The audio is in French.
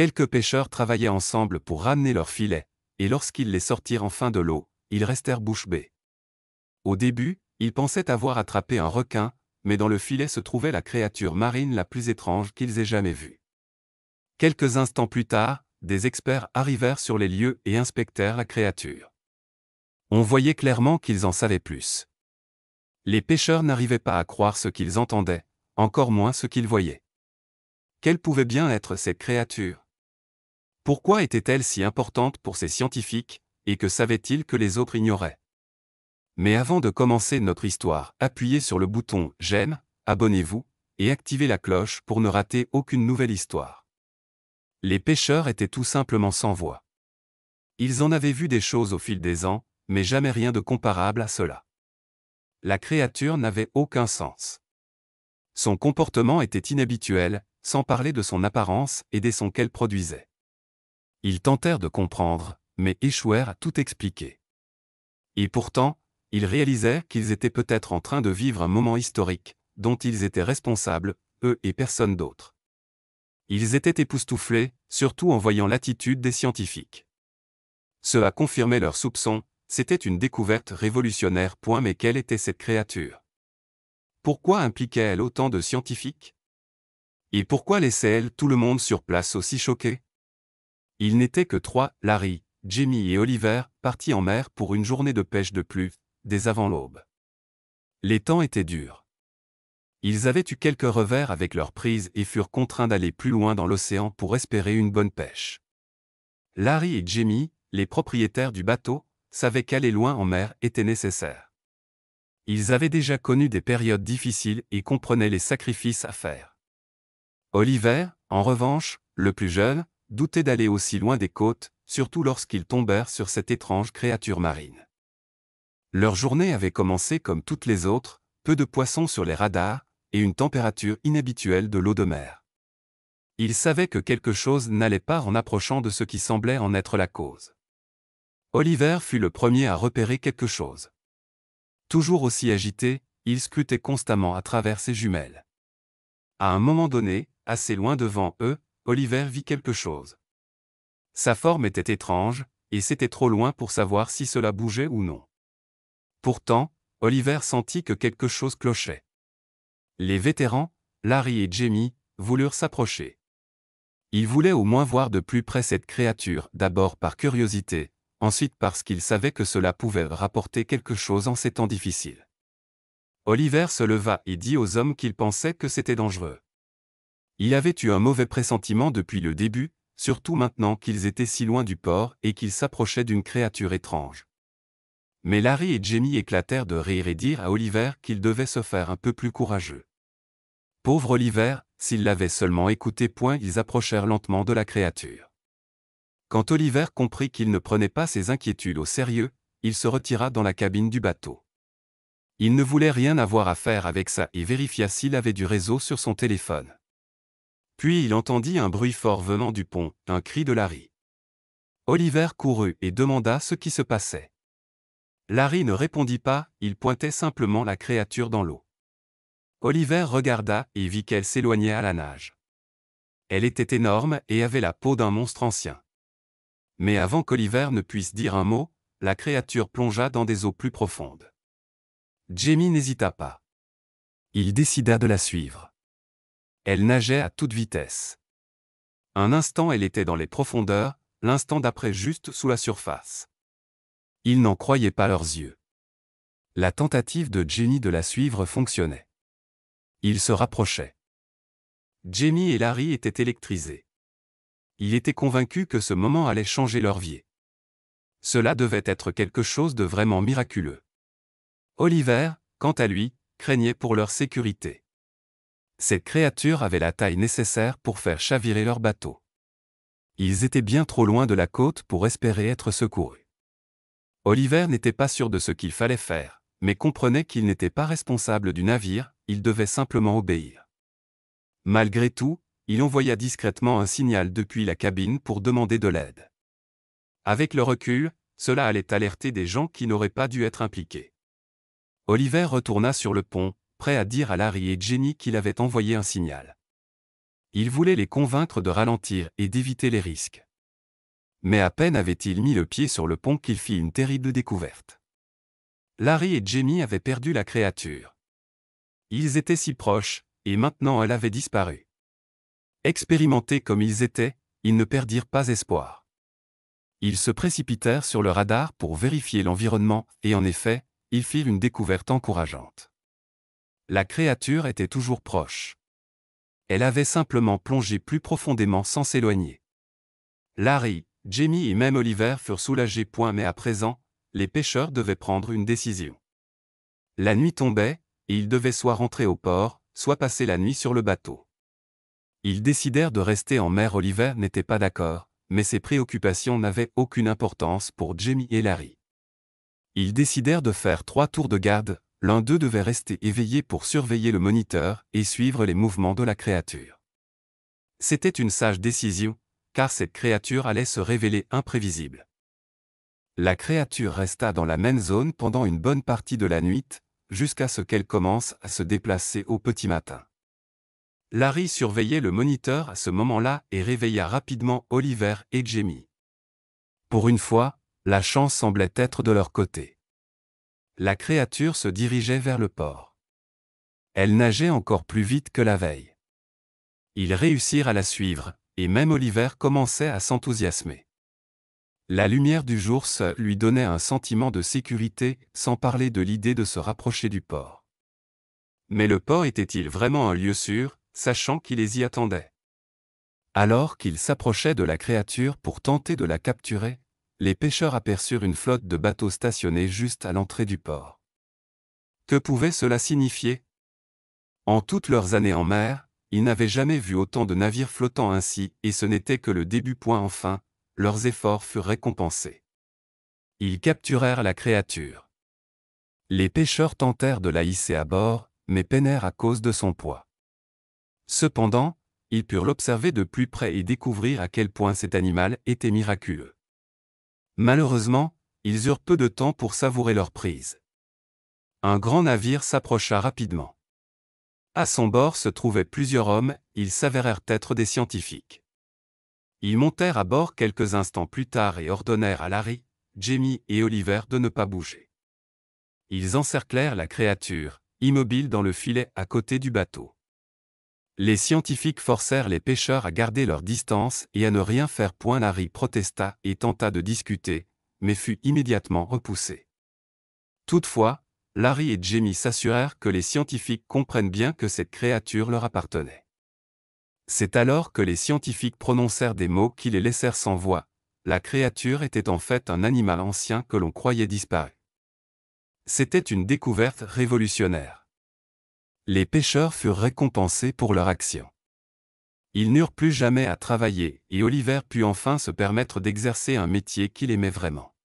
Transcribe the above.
Quelques pêcheurs travaillaient ensemble pour ramener leurs filets, et lorsqu'ils les sortirent enfin de l'eau, ils restèrent bouche bée. Au début, ils pensaient avoir attrapé un requin, mais dans le filet se trouvait la créature marine la plus étrange qu'ils aient jamais vue. Quelques instants plus tard, des experts arrivèrent sur les lieux et inspectèrent la créature. On voyait clairement qu'ils en savaient plus. Les pêcheurs n'arrivaient pas à croire ce qu'ils entendaient, encore moins ce qu'ils voyaient. Quelle pouvait bien être cette créature? Pourquoi était-elle si importante pour ces scientifiques, et que savaient-ils que les autres ignoraient? Mais avant de commencer notre histoire, appuyez sur le bouton « J'aime », abonnez-vous, et activez la cloche pour ne rater aucune nouvelle histoire. Les pêcheurs étaient tout simplement sans voix. Ils en avaient vu des choses au fil des ans, mais jamais rien de comparable à cela. La créature n'avait aucun sens. Son comportement était inhabituel, sans parler de son apparence et des sons qu'elle produisait. Ils tentèrent de comprendre, mais échouèrent à tout expliquer. Et pourtant, ils réalisèrent qu'ils étaient peut-être en train de vivre un moment historique, dont ils étaient responsables, eux et personne d'autre. Ils étaient époustouflés, surtout en voyant l'attitude des scientifiques. Ce a confirmé leurs soupçons, c'était une découverte révolutionnaire. Mais quelle était cette créature? Pourquoi impliquait-elle autant de scientifiques? Et pourquoi laissait-elle tout le monde sur place aussi choqué? Ils n'étaient que trois, Larry, Jamie et Oliver, partis en mer pour une journée de pêche de plus, dès avant l'aube. Les temps étaient durs. Ils avaient eu quelques revers avec leur prise et furent contraints d'aller plus loin dans l'océan pour espérer une bonne pêche. Larry et Jamie, les propriétaires du bateau, savaient qu'aller loin en mer était nécessaire. Ils avaient déjà connu des périodes difficiles et comprenaient les sacrifices à faire. Oliver, en revanche, le plus jeune, doutait d'aller aussi loin des côtes, surtout lorsqu'ils tombèrent sur cette étrange créature marine. Leur journée avait commencé comme toutes les autres, peu de poissons sur les radars, et une température inhabituelle de l'eau de mer. Ils savaient que quelque chose n'allait pas en approchant de ce qui semblait en être la cause. Oliver fut le premier à repérer quelque chose. Toujours aussi agité, il scrutait constamment à travers ses jumelles. À un moment donné, assez loin devant eux, Oliver vit quelque chose. Sa forme était étrange, et c'était trop loin pour savoir si cela bougeait ou non. Pourtant, Oliver sentit que quelque chose clochait. Les vétérans, Larry et Jamie, voulurent s'approcher. Ils voulaient au moins voir de plus près cette créature, d'abord par curiosité, ensuite parce qu'ils savaient que cela pouvait rapporter quelque chose en ces temps difficiles. Oliver se leva et dit aux hommes qu'il pensait que c'était dangereux. Il avait eu un mauvais pressentiment depuis le début, surtout maintenant qu'ils étaient si loin du port et qu'ils s'approchaient d'une créature étrange. Mais Larry et Jamie éclatèrent de rire et dirent à Oliver qu'il devait se faire un peu plus courageux. Pauvre Oliver, s'il l'avait seulement écouté. Ils approchèrent lentement de la créature. Quand Oliver comprit qu'il ne prenait pas ses inquiétudes au sérieux, il se retira dans la cabine du bateau. Il ne voulait rien avoir à faire avec ça et vérifia s'il avait du réseau sur son téléphone. Puis il entendit un bruit fort venant du pont, un cri de Larry. Oliver courut et demanda ce qui se passait. Larry ne répondit pas, il pointait simplement la créature dans l'eau. Oliver regarda et vit qu'elle s'éloignait à la nage. Elle était énorme et avait la peau d'un monstre ancien. Mais avant qu'Oliver ne puisse dire un mot, la créature plongea dans des eaux plus profondes. Jamie n'hésita pas. Il décida de la suivre. Elle nageait à toute vitesse. Un instant elle était dans les profondeurs, l'instant d'après juste sous la surface. Ils n'en croyaient pas leurs yeux. La tentative de Jamie de la suivre fonctionnait. Ils se rapprochaient. Jamie et Larry étaient électrisés. Il était convaincu que ce moment allait changer leur vie. Cela devait être quelque chose de vraiment miraculeux. Oliver, quant à lui, craignait pour leur sécurité. Cette créature avait la taille nécessaire pour faire chavirer leur bateau. Ils étaient bien trop loin de la côte pour espérer être secourus. Oliver n'était pas sûr de ce qu'il fallait faire, mais comprenait qu'il n'était pas responsable du navire, il devait simplement obéir. Malgré tout, il envoya discrètement un signal depuis la cabine pour demander de l'aide. Avec le recul, cela allait alerter des gens qui n'auraient pas dû être impliqués. Oliver retourna sur le pont, prêt à dire à Larry et Jamie qu'il avait envoyé un signal. Il voulait les convaincre de ralentir et d'éviter les risques. Mais à peine avait-il mis le pied sur le pont qu'il fit une terrible découverte. Larry et Jamie avaient perdu la créature. Ils étaient si proches, et maintenant elle avait disparu. Expérimentés comme ils étaient, ils ne perdirent pas espoir. Ils se précipitèrent sur le radar pour vérifier l'environnement, et en effet, ils firent une découverte encourageante. La créature était toujours proche. Elle avait simplement plongé plus profondément sans s'éloigner. Larry, Jamie et même Oliver furent soulagés. Mais à présent, les pêcheurs devaient prendre une décision. La nuit tombait, et ils devaient soit rentrer au port, soit passer la nuit sur le bateau. Ils décidèrent de rester en mer. Oliver n'était pas d'accord, mais ses préoccupations n'avaient aucune importance pour Jamie et Larry. Ils décidèrent de faire 3 tours de garde, l'un d'eux devait rester éveillé pour surveiller le moniteur et suivre les mouvements de la créature. C'était une sage décision, car cette créature allait se révéler imprévisible. La créature resta dans la même zone pendant une bonne partie de la nuit, jusqu'à ce qu'elle commence à se déplacer au petit matin. Larry surveillait le moniteur à ce moment-là et réveilla rapidement Oliver et Jamie. Pour une fois, la chance semblait être de leur côté. La créature se dirigeait vers le port. Elle nageait encore plus vite que la veille. Ils réussirent à la suivre, et même Oliver commençait à s'enthousiasmer. La lumière du jour seule lui donnait un sentiment de sécurité, sans parler de l'idée de se rapprocher du port. Mais le port était-il vraiment un lieu sûr, sachant qu'ils les y attendaient? Alors qu'ils s'approchaient de la créature pour tenter de la capturer, les pêcheurs aperçurent une flotte de bateaux stationnés juste à l'entrée du port. Que pouvait cela signifier? En toutes leurs années en mer, ils n'avaient jamais vu autant de navires flottant ainsi, et ce n'était que le début. Enfin, leurs efforts furent récompensés. Ils capturèrent la créature. Les pêcheurs tentèrent de la hisser à bord, mais peinèrent à cause de son poids. Cependant, ils purent l'observer de plus près et découvrir à quel point cet animal était miraculeux. Malheureusement, ils eurent peu de temps pour savourer leur prise. Un grand navire s'approcha rapidement. À son bord se trouvaient plusieurs hommes, ils s'avérèrent être des scientifiques. Ils montèrent à bord quelques instants plus tard et ordonnèrent à Larry, Jamie et Oliver de ne pas bouger. Ils encerclèrent la créature, immobile dans le filet à côté du bateau. Les scientifiques forcèrent les pêcheurs à garder leur distance et à ne rien faire. Larry protesta et tenta de discuter, mais fut immédiatement repoussé. Toutefois, Larry et Jamie s'assurèrent que les scientifiques comprennent bien que cette créature leur appartenait. C'est alors que les scientifiques prononcèrent des mots qui les laissèrent sans voix. La créature était en fait un animal ancien que l'on croyait disparu. C'était une découverte révolutionnaire. Les pêcheurs furent récompensés pour leur action. Ils n'eurent plus jamais à travailler, et Oliver put enfin se permettre d'exercer un métier qu'il aimait vraiment.